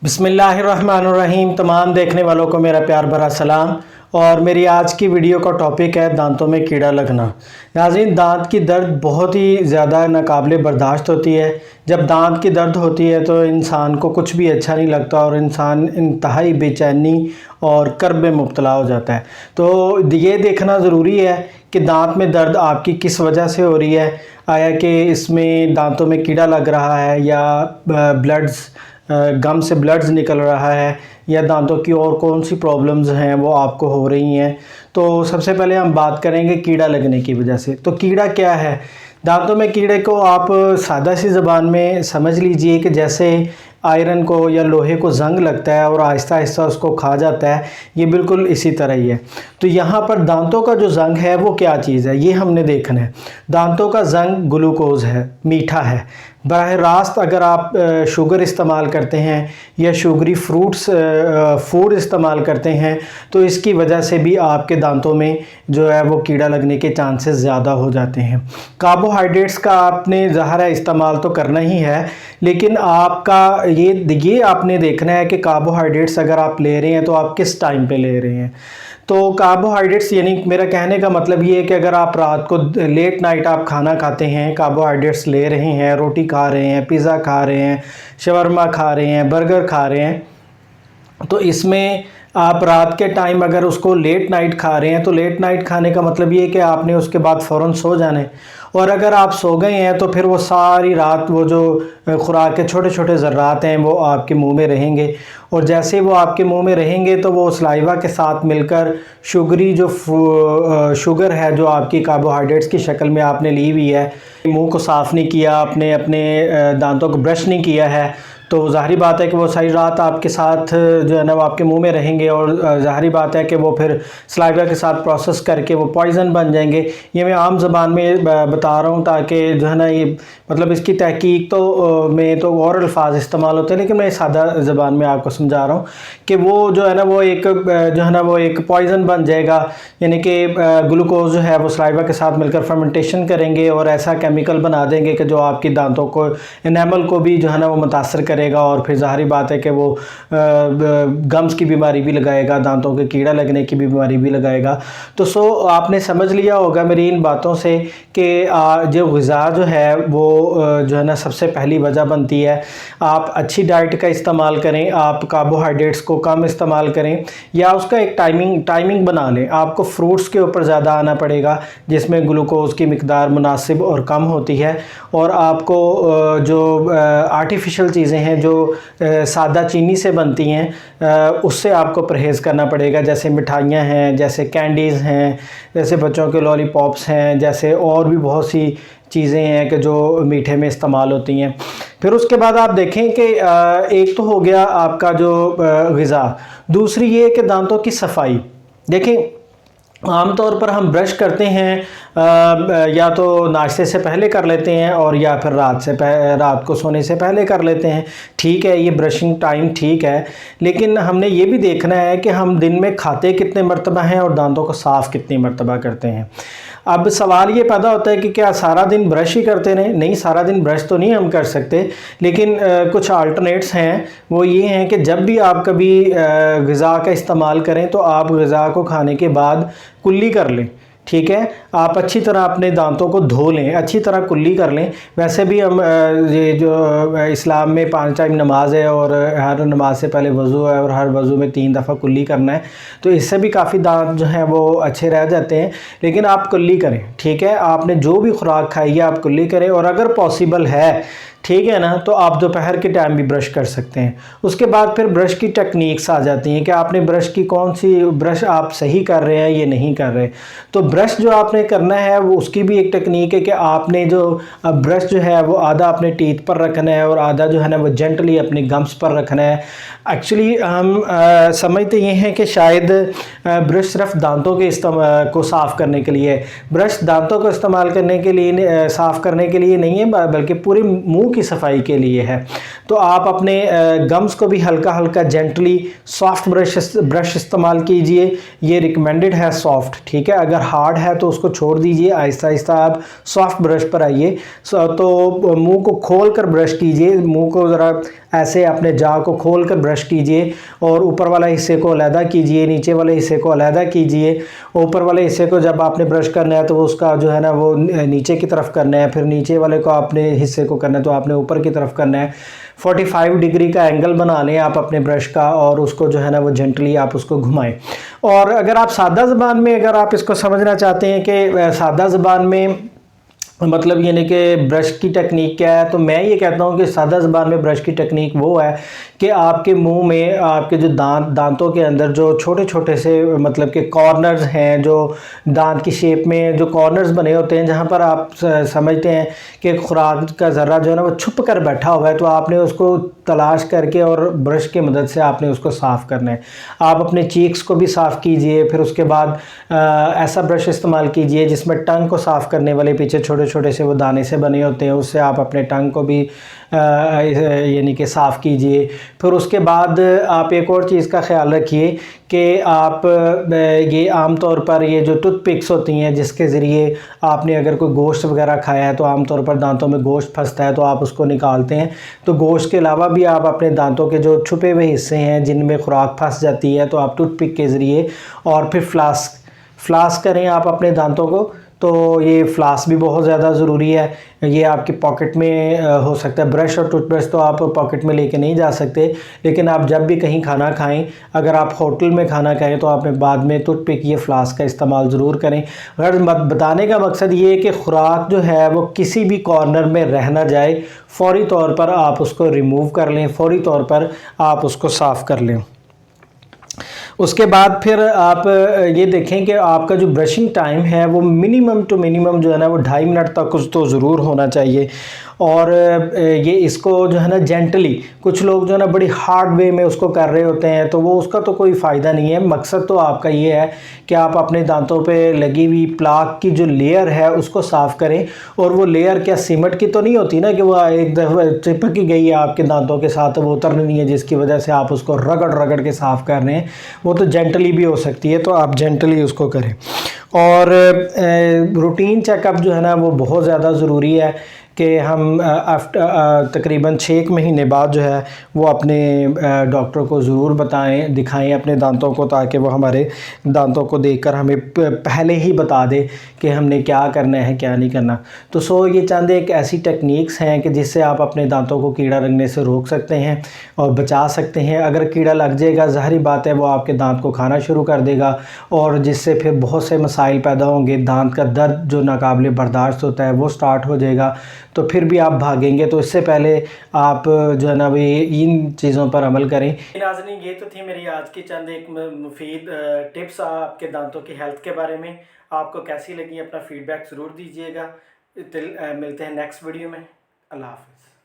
बिस्मिल्लाहिर्रहमानिर्रहीम। तमाम देखने वालों को मेरा प्यार भरा सलाम। और मेरी आज की वीडियो का टॉपिक है दांतों में कीड़ा लगना। नाज़रीन, दांत की दर्द बहुत ही ज़्यादा नाकाबिले बर्दाश्त होती है। जब दांत की दर्द होती है तो इंसान को कुछ भी अच्छा नहीं लगता और इंसान इंतहाई बेचैनी और कर्ब में मुब्तला हो जाता है। तो ये देखना ज़रूरी है कि दांत में दर्द आपकी किस वजह से हो रही है। आया कि इसमें दांतों में कीड़ा लग रहा है या ब्लड्स गम से ब्लड्स निकल रहा है या दांतों की और कौन सी प्रॉब्लम्स हैं वो आपको हो रही हैं। तो सबसे पहले हम बात करेंगे कीड़ा लगने की वजह से। तो कीड़ा क्या है? दांतों में कीड़े को आप सादा सी ज़बान में समझ लीजिए कि जैसे आयरन को या लोहे को ज़ंग लगता है और आहिस्ता आहिस्ता उसको खा जाता है, ये बिल्कुल इसी तरह ही है। तो यहाँ पर दांतों का जो ज़ंग है वो क्या चीज़ है, ये हमने देखना है। दांतों का ज़ंग ग्लूकोज़ है, मीठा है। बराह रास्त अगर आप शुगर इस्तेमाल करते हैं या शुगरी फ्रूट्स फूड इस्तेमाल करते हैं तो इसकी वजह से भी आपके दांतों में जो है वो कीड़ा लगने के चांसेस ज़्यादा हो जाते हैं। कार्बोहाइड्रेट्स का आपने ज़ाहिर है इस्तेमाल तो करना ही है, लेकिन आपका ये आपने देखना है कि कार्बोहाइड्रेट्स अगर आप ले रहे हैं तो आप किस टाइम पे ले रहे हैं। तो कार्बोहाइड्रेट्स यानी मेरा कहने का मतलब ये है कि अगर आप रात को लेट नाइट आप खाना खाते हैं, कार्बोहाइड्रेट्स ले रहे हैं, रोटी खा रहे हैं, पिज़्ज़ा खा रहे हैं, शवरमा खा रहे हैं, बर्गर खा रहे हैं, तो इसमें आप रात के टाइम अगर उसको लेट नाइट खा रहे हैं तो लेट नाइट खाने का मतलब ये है कि आपने उसके बाद फ़ौरन सो जाना है। और अगर आप सो गए हैं तो फिर वो सारी रात वो जो खुराक के छोटे छोटे ज़र्रात हैं वो आपके मुंह में रहेंगे और जैसे ही वो आपके मुंह में रहेंगे तो वो सलाइवा के साथ मिलकर शुगरी जो शुगर है जो आपकी कार्बोहाइड्रेट्स की शक्ल में आपने ली हुई है, मुंह को साफ़ नहीं किया आपने, अपने दांतों को ब्रश नहीं किया है, तो ज़ाहिरी बात है कि वो सारी रात आपके साथ जो है ना वो आपके मुंह में रहेंगे और ज़ाहिरी बात है कि वो फिर सलाइवा के साथ प्रोसेस करके वो पॉइज़न बन जाएंगे। ये मैं आम ज़बान में बता रहा हूँ ताकि जो है ना ये मतलब इसकी तहकीक तो में तो और अल्फाज इस्तेमाल होते हैं, लेकिन मैं सादा ज़बान में आपको समझा रहा हूँ कि वो जो है ना वो एक जो है ना वो एक पॉइज़न बन जाएगा। यानी कि ग्लूकोज जो है वो सलाइवा के साथ मिलकर फर्मेंटेशन करेंगे और ऐसा केमिकल बना देंगे कि जो आपकी दांतों को एनामल को भी जो है ना वो मुतासर करेगा और फिर ज़ाहिरी बात है कि वो गम्स की बीमारी भी लगाएगा, दांतों के कीड़ा लगने की बीमारी भी लगाएगा। तो आपने समझ लिया होगा मेरी इन बातों से कि जो ग़िज़ा जो है वो जो है ना सबसे पहली वजह बनती है। आप अच्छी डाइट का इस्तेमाल करें, आप कार्बोहाइड्रेट्स को कम इस्तेमाल करें या उसका एक टाइमिंग बना लें। आपको फ्रूट्स के ऊपर ज़्यादा आना पड़ेगा जिसमें ग्लूकोज़ की मिकदार मुनासिब और कम होती है, और आपको जो आर्टिफिशियल चीज़ें हैं जो सादा चीनी से बनती हैं उससे आपको परहेज़ करना पड़ेगा, जैसे मिठाइयाँ हैं, जैसे कैंडीज़ हैं, जैसे बच्चों के लॉलीपॉप्स हैं, जैसे और भी बहुत सी चीज़ें हैं कि जो मीठे में इस्तेमाल होती हैं। फिर उसके बाद आप देखें कि एक तो हो गया आपका जो ग़िज़ा, दूसरी ये कि दांतों की सफाई। देखें, आमतौर पर हम ब्रश करते हैं या तो नाश्ते से पहले कर लेते हैं और या फिर रात को सोने से पहले कर लेते हैं। ठीक है, ये ब्रशिंग टाइम ठीक है, लेकिन हमने ये भी देखना है कि हम दिन में खाते कितने मरतबा हैं और दांतों को साफ़ कितनी मरतबा करते हैं। अब सवाल ये पैदा होता है कि क्या सारा दिन ब्रश ही करते रहें? नहीं, सारा दिन ब्रश तो नहीं हम कर सकते, लेकिन कुछ अल्टरनेट्स हैं। वो ये हैं कि जब भी आप कभी ग़िज़ा का इस्तेमाल करें तो आप ग़िज़ा को खाने के बाद कुल्ली कर लें। ठीक है, आप अच्छी तरह अपने दांतों को धो लें, अच्छी तरह कुल्ली कर लें। वैसे भी हम ये जो इस्लाम में 5 टाइम नमाज है और हर नमाज से पहले वज़ू है और हर वज़ू में 3 दफ़ा कुल्ली करना है, तो इससे भी काफ़ी दांत जो हैं वो अच्छे रह जाते हैं। लेकिन आप कुल्ली करें, ठीक है, आपने जो भी खुराक खाई है आप कुल्ली करें, और अगर पॉसिबल है, ठीक है ना, तो आप दोपहर के टाइम भी ब्रश कर सकते हैं। उसके बाद फिर ब्रश की टेक्निक्स आ जाती हैं कि आपने ब्रश की कौन सी ब्रश आप सही कर रहे हैं ये नहीं कर रहे। तो ब्रश जो आपने करना है वो उसकी भी एक टेक्निक है कि आपने जो ब्रश जो है वो आधा अपने टीथ पर रखना है और आधा जो है ना वो जेंटली अपने गम्स पर रखना है। एक्चुअली हम समझते ये हैं कि शायद ब्रश सिर्फ दांतों के को साफ़ करने के लिए, ब्रश दांतों को इस्तेमाल करने के लिए साफ़ करने के लिए नहीं है, बल्कि पूरे मुंह मुंह की सफाई के लिए है। तो आप अपने गम्स को भी हल्का हल्का जेंटली सॉफ्ट ब्रश इस्तेमाल कीजिए। ये रिकमेंडेड है सॉफ्ट, ठीक है। अगर हार्ड है तो उसको छोड़ दीजिए, आहिस्ता आहिस्ता आप सॉफ्ट ब्रश पर आइए। तो मुंह को खोल कर ब्रश कीजिए, मुंह को ज़रा ऐसे अपने जा को खोल कर ब्रश कीजिए और ऊपर वाला हिस्से को अलहदा कीजिए, नीचे वाले हिस्से को अलहदा कीजिए। ऊपर वाले हिस्से को जब आपने ब्रश करना है तो वो उसका जो है ना वो नीचे की तरफ करना है, फिर नीचे वाले को आपने हिस्से को करना है तो आपने ऊपर की तरफ करना है। 45 डिग्री का एंगल बना लें आप अपने ब्रश का और उसको जो है ना वो जेंटली आप उसको घुमाएं। और अगर आप सादा ज़बान में अगर आप इसको समझना चाहते हैं कि सादा ज़बान में मतलब यानी कि ब्रश की टेक्निक क्या है, तो मैं ये कहता हूँ कि सादा ज़बान में ब्रश की टेक्निक वो है कि आपके मुंह में आपके जो दांतों के अंदर जो छोटे छोटे से मतलब कि कॉर्नर्स हैं, जो दांत की शेप में जो कॉर्नर्स बने होते हैं जहाँ पर आप समझते हैं कि खुराक का ज़र्रा जो है ना वो छुप कर बैठा हुआ है, तो आपने उसको तलाश करके और ब्रश की मदद से आपने उसको साफ़ करना है। आप अपने चीक्स को भी साफ़ कीजिए, फिर उसके बाद ऐसा ब्रश इस्तेमाल कीजिए जिसमें टंग को साफ़ करने वाले पीछे छोटे छोटे से वो दाने से बने होते हैं, उससे आप अपने टंग को भी यानी कि साफ़ कीजिए। फिर उसके बाद आप एक और चीज़ का ख्याल रखिए कि आप ये आम तौर पर ये जो टूथपिक्स होती हैं जिसके ज़रिए आपने अगर कोई गोश्त वगैरह खाया है तो आम तौर पर दांतों में गोश्त फंसता है तो आप उसको निकालते हैं। तो गोश्त के अलावा भी आप अपने दांतों के जो छुपे हुए हिस्से हैं जिनमें खुराक फंस जाती है तो आप टूथपिक के ज़रिए और फिर फ्लास करें आप अपने दांतों को। तो ये फ्लास भी बहुत ज़्यादा ज़रूरी है। ये आपकी पॉकेट में हो सकता है। ब्रश और टूथब्रश तो आप पॉकेट में लेके नहीं जा सकते, लेकिन आप जब भी कहीं खाना खाएं, अगर आप होटल में खाना खाएं तो आपने बाद में टूथपिक ये फ्लास का इस्तेमाल ज़रूर करें। अगर बताने का मकसद ये है कि खुराक जो है वो किसी भी कॉर्नर में रह ना जाए, फ़ौरी तौर पर आप उसको रिमूव कर लें, फ़ौरी तौर पर आप उसको साफ़ कर लें। उसके बाद फिर आप ये देखें कि आपका जो ब्रशिंग टाइम है वो मिनिमम टू मिनिमम जो है ना वो 2.5 मिनट तक कुछ तो ज़रूर होना चाहिए। और ये इसको जो है ना जेंटली, कुछ लोग जो है ना बड़ी हार्ड वे में उसको कर रहे होते हैं तो वो उसका तो कोई फ़ायदा नहीं है। मकसद तो आपका ये है कि आप अपने दांतों पे लगी हुई प्लाक की जो लेयर है उसको साफ़ करें। और वो लेयर क्या सीमेंट की तो नहीं होती ना कि वो एक दफ़ा चिपक ही गई है आपके दांतों के साथ, वो उतर नहीं है जिसकी वजह से आप उसको रगड़ रगड़ के साफ़ कर रहे हैं। वो तो जेंटली भी हो सकती है, तो आप जेंटली उसको करें। और रूटीन चेकअप जो है ना वो बहुत ज़्यादा ज़रूरी है कि हम तकरीबन 6 महीने बाद जो है वो अपने डॉक्टर को ज़रूर बताएं, दिखाएं अपने दांतों को, ताकि वो हमारे दांतों को देखकर हमें पहले ही बता दे कि हमने क्या करना है क्या नहीं करना। तो ये चंद एक ऐसी टेक्निक्स हैं कि जिससे आप अपने दांतों को कीड़ा लगने से रोक सकते हैं और बचा सकते हैं। अगर कीड़ा लग जाएगा, ज़ाहिर बात है वो आपके दांत को खाना शुरू कर देगा और जिससे फिर बहुत से मसाइल पैदा होंगे। दांत का दर्द जो नाकाबिले बर्दाश्त होता है वो स्टार्ट हो जाएगा, तो फिर भी आप भागेंगे। तो इससे पहले आप जो है ना भी इन चीज़ों पर अमल करें। नाज़रीन, ये तो थी मेरी आज की चंद एक मुफीद टिप्स आपके दांतों की हेल्थ के बारे में। आपको कैसी लगी अपना फीडबैक ज़रूर दीजिएगा। मिलते हैं नेक्स्ट वीडियो में। अल्लाह हाफ़िज़।